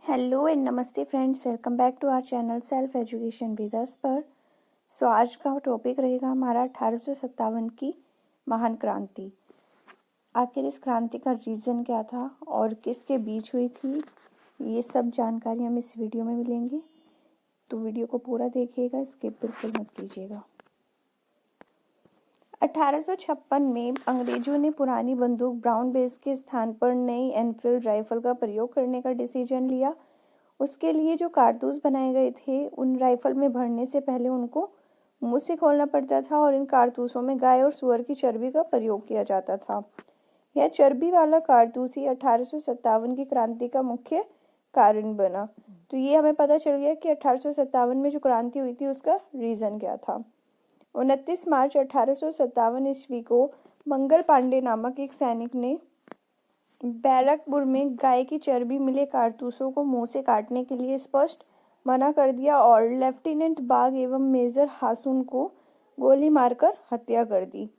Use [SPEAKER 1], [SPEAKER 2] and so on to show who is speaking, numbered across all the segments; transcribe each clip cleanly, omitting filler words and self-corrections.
[SPEAKER 1] Hello and नमस्ते friends, welcome back to our channel self education with us पर। आज का टॉपिक रहेगा हमारा 1857 की महान क्रांति। आखिर इस क्रांति का रीज़न क्या था और किसके बीच हुई थी, ये सब जानकारी हम इस वीडियो में मिलेंगे। तो वीडियो को पूरा देखिएगा, स्किप बिल्कुल मत कीजिएगा। 1856 में अंग्रेजों ने पुरानी बंदूक ब्राउन बेस के स्थान पर नई एनफील्ड राइफल का प्रयोग करने का डिसीजन लिया। उसके लिए जो कारतूस बनाए गए थे, उन राइफल में भरने से पहले उनको मुंह से खोलना पड़ता था और इन कारतूसों में गाय और सुअर की चर्बी का प्रयोग किया जाता था। यह चर्बी वाला कारतूस ही 1857 की क्रांति का मुख्य कारण बना। तो ये हमें पता चल गया कि 1857 में जो क्रांति हुई थी उसका रीज़न क्या था। 29 मार्च 1857 ईस्वी को मंगल पांडे नामक एक सैनिक ने बैरकपुर में गाय की चर्बी मिले कारतूसों को मुंह से काटने के लिए स्पष्ट मना कर दिया और लेफ्टिनेंट बाग एवं मेजर हासुन को गोली मारकर हत्या कर दी।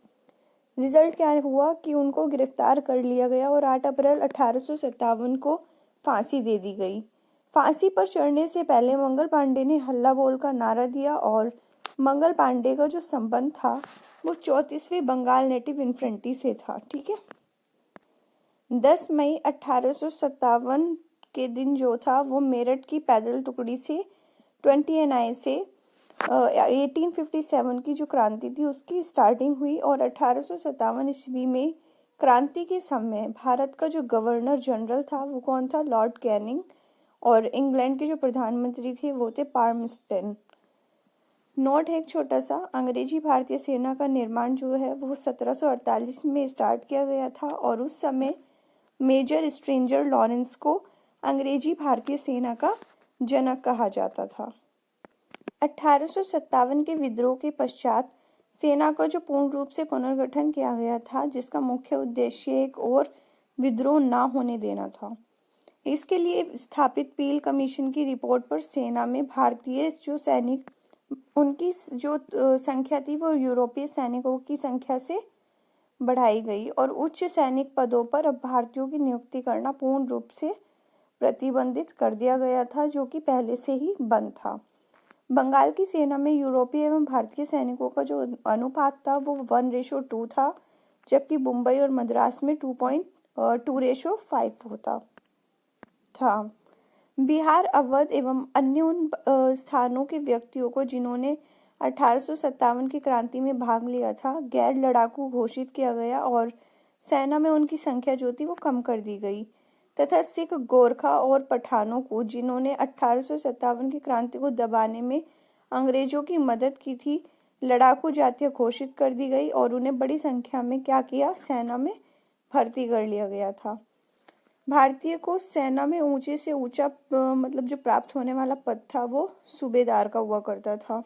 [SPEAKER 1] रिजल्ट क्या हुआ कि उनको गिरफ्तार कर लिया गया और 8 अप्रैल 1857 को फांसी दे दी गई। फांसी पर चढ़ने से पहले मंगल पांडे ने हल्ला बोल का नारा दिया और मंगल पांडे का जो संबंध था वो 34वें बंगाल नेटिव इन्फेंट्री से था। ठीक है। 10 मई 1857 के दिन जो था वो मेरठ की पैदल टुकड़ी से 20 NI से 1857 की जो क्रांति थी उसकी स्टार्टिंग हुई और 1857 ईस्वी में क्रांति के समय भारत का जो गवर्नर जनरल था वो कौन था? Lord Canning. और इंग्लैंड के जो प्रधानमंत्री थे वो थे पाल्मस्टन। नोट है एक छोटा सा, अंग्रेजी भारतीय सेना का निर्माण जो है वो 1748 में स्टार्ट किया गया था और उस समय मेजर स्ट्रेंजर लॉरेंस को अंग्रेजी भारतीय सेना का जनक कहा जाता था। 1857 के विद्रोह के पश्चात सेना का जो पूर्ण रूप से पुनर्गठन किया गया था, जिसका मुख्य उद्देश्य एक और विद्रोह ना होने देना था। इसके लिए स्थापित पील कमीशन की रिपोर्ट पर सेना में भारतीय जो सैनिक, उनकी जो संख्या थी वो यूरोपीय सैनिकों की संख्या से बढ़ाई गई और उच्च सैनिक पदों पर अब भारतीयों की नियुक्ति करना पूर्ण रूप से प्रतिबंधित कर दिया गया था, जो कि पहले से ही बंद था। बंगाल की सेना में यूरोपीय एवं भारतीय सैनिकों का जो अनुपात था वो 1:2 था, जबकि मुंबई और मद्रास में 2:5 होता था। बिहार, अवध एवं अन्य उन स्थानों के व्यक्तियों को जिन्होंने 1857 की क्रांति में भाग लिया था गैर लड़ाकू घोषित किया गया और सेना में उनकी संख्या जो थी वो कम कर दी गई, तथा सिख, गोरखा और पठानों को जिन्होंने 1857 की क्रांति को दबाने में अंग्रेजों की मदद की थी, लड़ाकू जातियां घोषित कर दी गई और उन्हें बड़ी संख्या में क्या किया? सेना में भर्ती कर लिया गया था। भारतीय को सेना में ऊंचे से ऊंचा मतलब जो प्राप्त होने वाला पद था वो सूबेदार का हुआ करता था।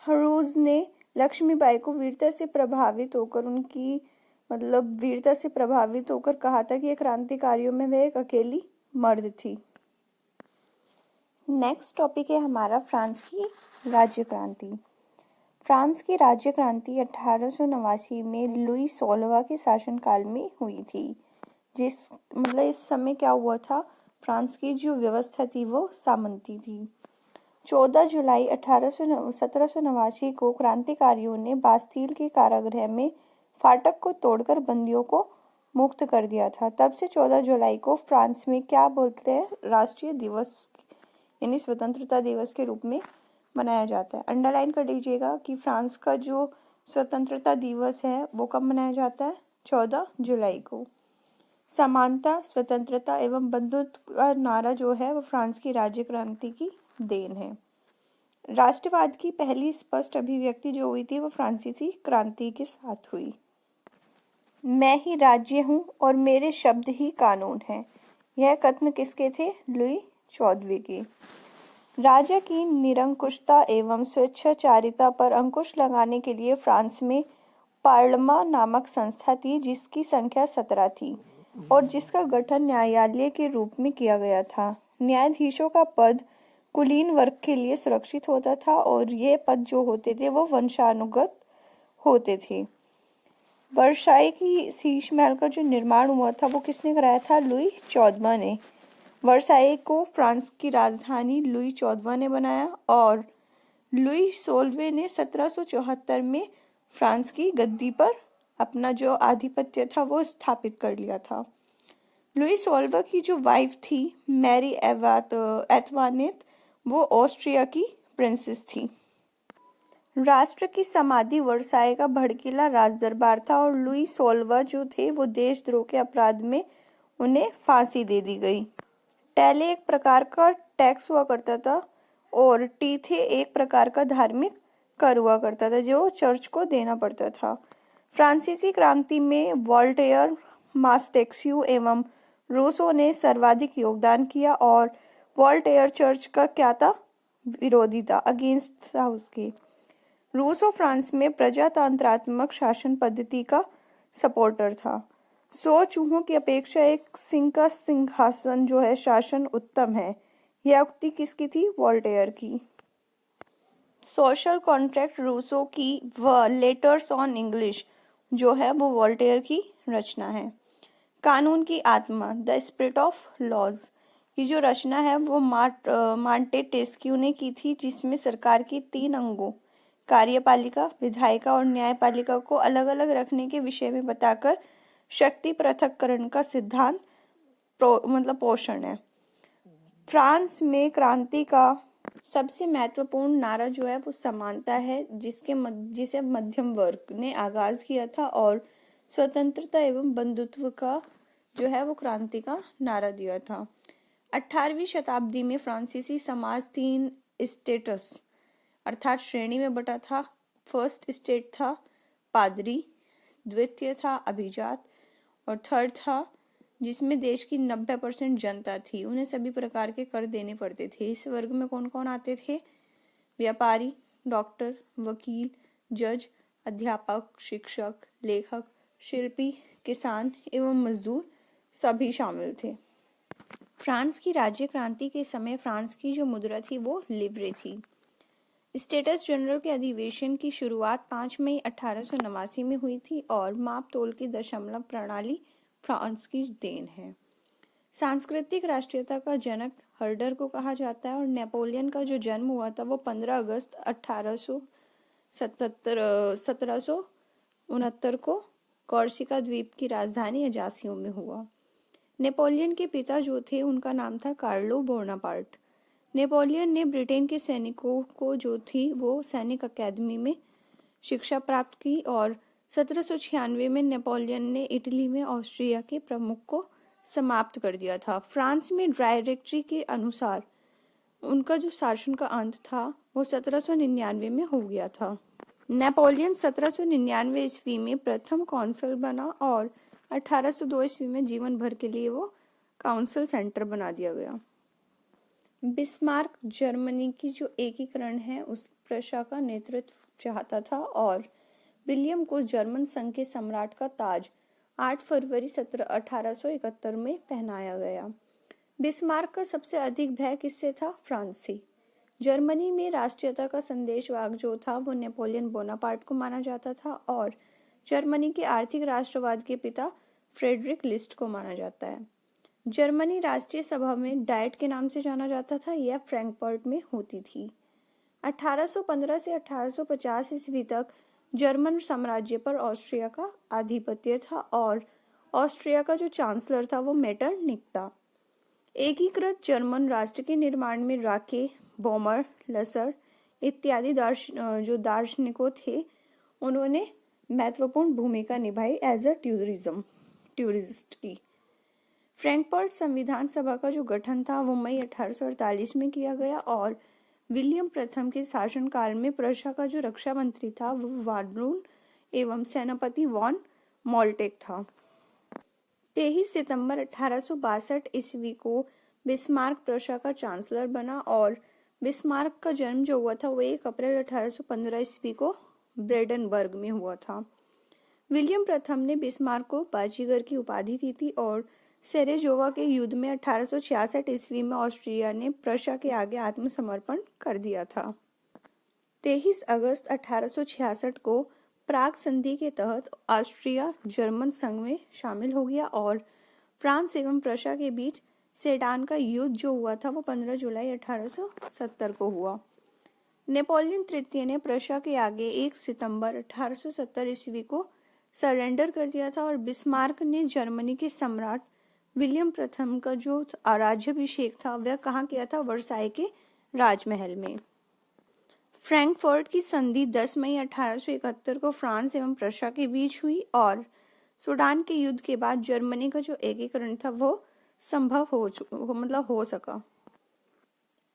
[SPEAKER 1] हर्रोज ने लक्ष्मीबाई को वीरता से प्रभावित होकर कहा था कि क्रांतिकारियों में वह एक अकेली मर्द थी। नेक्स्ट टॉपिक है हमारा फ्रांस की राज्य क्रांति। फ्रांस की राज्य क्रांति 1889 में लुई 16वां के शासनकाल में हुई थी। इस समय क्या हुआ था? फ्रांस की जो व्यवस्था थी वो सामंती थी। 14 जुलाई 1789 को क्रांतिकारियों ने बास्तील के कारागृह में फाटक को तोड़कर बंदियों को मुक्त कर दिया था। तब से 14 जुलाई को फ्रांस में क्या बोलते हैं? राष्ट्रीय दिवस यानी स्वतंत्रता दिवस के रूप में मनाया जाता है। अंडरलाइन कर लीजिएगा कि फ्रांस का जो स्वतंत्रता दिवस है वो कब मनाया जाता है? 14 जुलाई को। समानता, स्वतंत्रता एवं बंधुत्व का नारा जो है वो फ्रांस की राज्य क्रांति की देन है। राष्ट्रवाद की पहली स्पष्ट अभिव्यक्ति जो हुई थी वो फ्रांसीसी क्रांति के साथ हुई। मैं ही राज्य हूँ और मेरे शब्द ही कानून हैं, यह कथन किसके थे? लुई 14वें के। राजा की निरंकुशता एवं स्वेच्छाचारिता पर अंकुश लगाने के लिए फ्रांस में पार्लमा नामक संस्था थी, जिसकी संख्या 17 थी और जिसका गठन न्यायालय के रूप में किया गया था। न्यायाधीशों का पद कुलीन वर्ग के लिए सुरक्षित होता था और ये पद जो होते थे वो वंशानुगत होते थे। वर्साई की शीश महल का जो निर्माण हुआ था वो किसने कराया था? लुई 14वां ने। वर्साई को फ्रांस की राजधानी लुई 14वां ने बनाया और लुई 16वें ने 1774 में फ्रांस की गद्दी पर अपना जो आधिपत्य था वो स्थापित कर लिया था। लुई 16वां की जो वाइफ थी मैरी एतवानेत, वो ऑस्ट्रिया की प्रिंसेस थी। राष्ट्र की समाधि वर्साई का भड़कीला राजदरबार था और लुई 16वां जो थे वो देशद्रोह के अपराध में उन्हें फांसी दे दी गई। टैले एक प्रकार का टैक्स हुआ करता था और टीथे एक प्रकार का धार्मिक कर हुआ करता था जो चर्च को देना पड़ता था। फ्रांसीसी क्रांति में वॉल्टेयर, मास्टेक्स्यू एवं रूसो ने सर्वाधिक योगदान किया और वॉल्टेयर चर्च का क्या था? विरोधी था, अगेंस्ट था उसके। रूसो फ्रांस में प्रजातंत्रात्मक शासन पद्धति का सपोर्टर था। 100 चूहों की अपेक्षा एक सिंह का सिंहासन जो है शासन उत्तम है, यह उक्ति किसकी थी? वॉल्टेयर की। सोशल कॉन्ट्रैक्ट रूसो की व लेटर्स ऑन इंग्लिश जो है वो वॉल्टेयर की रचना है। कानून की आत्मा, द स्पिरिट ऑफ लॉज, की जो रचना है वो मांटेस्क्यू ने की थी, जिसमें सरकार की 3 अंगों कार्यपालिका, विधायिका और न्यायपालिका को अलग अलग रखने के विषय में बताकर शक्ति पृथक्करण का सिद्धांत पोषण है। फ्रांस में क्रांति का सबसे महत्वपूर्ण नारा जो है वो समानता है, जिसे मध्यम वर्ग ने आगाज किया था और स्वतंत्रता एवं बंधुत्व का जो है वो क्रांति का नारा दिया था। 18वीं शताब्दी में फ्रांसीसी समाज 3 स्टेटस अर्थात श्रेणी में बटा था। फर्स्ट स्टेट था पादरी, द्वितीय था अभिजात और थर्ड था जिसमें देश की 90% जनता थी, उन्हें सभी प्रकार के कर देने पड़ते थे। इस वर्ग में कौन कौन आते थे? व्यापारी, डॉक्टर, वकील, जज, अध्यापक, शिक्षक, लेखक, शिल्पी, किसान एवं मजदूर सभी शामिल थे। फ्रांस की राज्य क्रांति के समय फ्रांस की जो मुद्रा थी वो लिवरे थी। स्टेटस जनरल के अधिवेशन की शुरुआत 5 मई 1889 में हुई थी और माप तोल की दशमलव प्रणाली फ्रांस की देन है। सांस्कृतिक राष्ट्रीयता का जनक हर्डर को कहा जाता है और नेपोलियन का जो जन्म हुआ था वो 15 अगस्त 1769 को कॉर्सिका द्वीप की राजधानी अजासियो में हुआ। नेपोलियन के पिता जो थे उनका नाम था कार्लो बोनापार्ट। नेपोलियन ने ब्रिटेन के सैनिकों को जो थी वो सैनिक अकेदमी में शिक्षा प्राप्त की और 1796 में नेपोलियन ने इटली में ऑस्ट्रिया के प्रमुख को समाप्त कर दिया था। फ्रांस में डायरेक्टरी के अनुसार उनका जो शासन का अंत था वो 1799 में हो गया था। नेपोलियन 1799 ईस्वी में प्रथम कौंसल बना और 1802 ईस्वी में जीवन भर के लिए वो काउंसिल सेंटर बना दिया गया। बिस्मार्क जर्मनी की जो एकीकरण है उस प्रशा का नेतृत्व चाहता था और विलियम को जर्मन संघ के सम्राट का ताज 8 फरवरी 1871 में पहनाया गया। बिस्मार्क का सबसे अधिक भय किससे था? फ्रांस से। जर्मनी में राष्ट्रीयता का संदेशवाहक जो था वो नेपोलियन बोनापार्ट को माना जाता था और जर्मनी के आर्थिक राष्ट्रवाद के पिता फ्रेडरिक लिस्ट को माना जाता है। जर्मनी राष्ट्रीय सभा में डाइट के नाम से जाना जाता था, यह फ्रैंकफर्ट में होती थी। 1815 से 1850 ईस्वी तक जर्मन साम्राज्य पर ऑस्ट्रिया का आधिपत्य था और ऑस्ट्रिया का जो चांसलर था वो मेटरनिक था। एकीकृत जर्मन राष्ट्र के निर्माण में राके, बोमर, लसर इत्यादि दार्शनिकों थे, उन्होंने महत्वपूर्ण भूमिका निभाई एज अ टूरिस्ट की। फ्रैंकफर्ट संविधान सभा का जो गठन था वो मई 1848 में किया गया और विलियम प्रथम के शासनकाल में प्रशा का जो रक्षा मंत्री था वो वार्नरून एवं सेनापति वॉन मोल्टेक था। 23 सितंबर 1862 ईस्वी को बिस्मार्क प्रशा का चांसलर बना और बिस्मार्क का जन्म जो हुआ था वो 1 अप्रैल 1815 ईस्वी को ब्रेडनबर्ग में हुआ था। विलियम प्रथम ने बिस्मार्क को बाजीगर की उपाधि दी थी और सेरेजोवा के युद्ध में 1866 ईस्वी में ऑस्ट्रिया ने प्रशा के आगे आत्मसमर्पण कर दिया था। 23 अगस्त 1866 को प्राग संधि के तहत ऑस्ट्रिया जर्मन संघ में शामिल हो गया और फ्रांस एवं प्रशा के बीच सेडान का युद्ध जो हुआ था वो 15 जुलाई 1870 को हुआ। नेपोलियन तृतीय ने प्रशा के आगे 1 सितंबर 1870 ईस्वी को सरेंडर कर दिया था और बिस्मार्क ने जर्मनी के सम्राट विलियम प्रथम का जो राज्याभिषेक था वह कहाँ किया था? वर्साई के राजमहल में। फ्रैंकफर्ट की संधि 10 मई 1871 को फ्रांस एवं प्रशा के बीच हुई और सूडान के युद्ध के बाद जर्मनी का जो एकीकरण था वो संभव हो सका।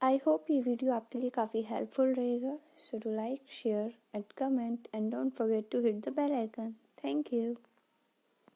[SPEAKER 1] आई होप ये वीडियो आपके लिए काफ़ी हेल्पफुल रहेगा। So do like, share and comment and don't forget to hit the bell icon. Thank you.